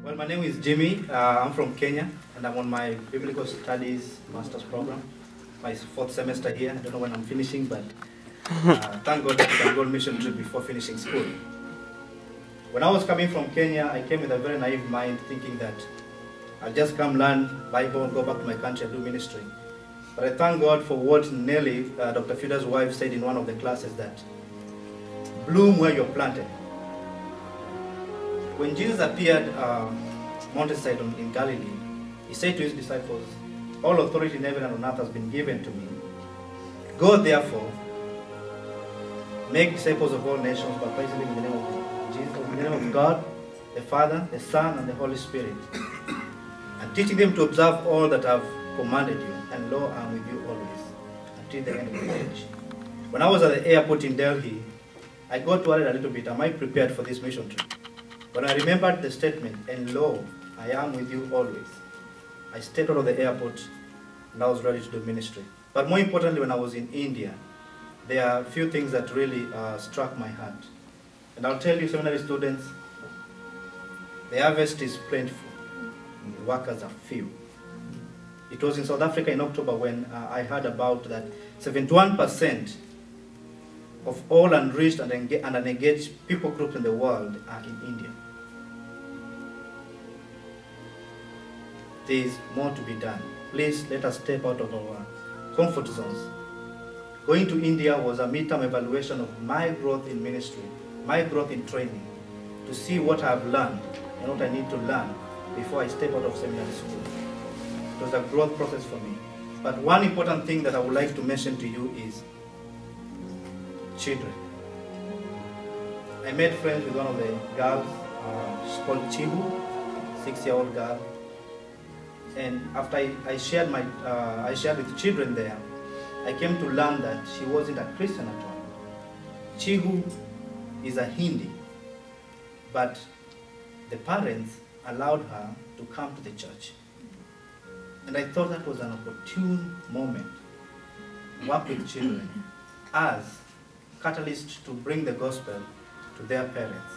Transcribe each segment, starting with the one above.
Well, my name is Jimmy. I'm from Kenya, and I'm on my Biblical Studies Master's Program. My 4th semester here. I don't know when I'm finishing, but thank God that I can go on mission trip before finishing school. When I was coming from Kenya, I came with a very naive mind, thinking that I'll just come learn Bible, go back to my country and do ministry. But I thank God for what Nelly, Dr. Fida's wife, said in one of the classes, that bloom where you're planted. When Jesus appeared mountainside in Galilee, he said to his disciples, all authority in heaven and on earth has been given to me. Go therefore, make disciples of all nations, baptizing them in the name of Jesus, in the name of God, the Father, the Son, and the Holy Spirit, and teaching them to observe all that I've commanded you, and lo, I am with you always, until the end of the age. When I was at the airport in Delhi, I got worried a little bit. Am I prepared for this mission trip? When I remembered the statement, and lo, I am with you always, I stepped out of the airport and I was ready to do ministry. But more importantly, when I was in India, there are a few things that really struck my heart. And I'll tell you, seminary students, the harvest is plentiful, and the workers are few. It was in South Africa in October when I heard about that 71% of all unreached and unengaged people groups in the world are in India. There is more to be done. Please let us step out of our comfort zones. Going to India was a midterm evaluation of my growth in ministry, my growth in training, to see what I have learned and what I need to learn before I step out of seminary school. It was a growth process for me. But one important thing that I would like to mention to you is children. I made friends with one of the girls. She's called Chibu, 6-year-old girl. And after I shared with children there, I came to learn that she wasn't a Christian at all. Chihu is a Hindi, but the parents allowed her to come to the church. And I thought that was an opportune moment to work with children as catalyst to bring the gospel to their parents.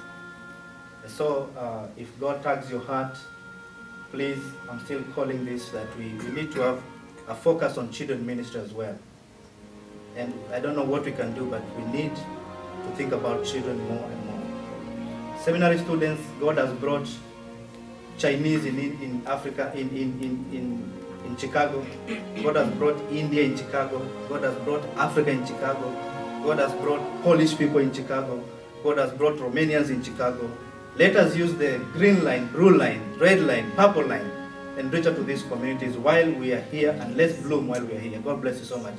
And so if God tugs your heart, please, I'm still calling this that we need to have a focus on children ministry as well. And I don't know what we can do, but we need to think about children more and more. Seminary students, God has brought Chinese in Africa, in Chicago. God has brought India in Chicago. God has brought Africa in Chicago. God has brought Polish people in Chicago. God has brought Romanians in Chicago. Let us use the green line, blue line, red line, purple line, and reach out to these communities while we are here, and let's bloom while we are here. God bless you so much.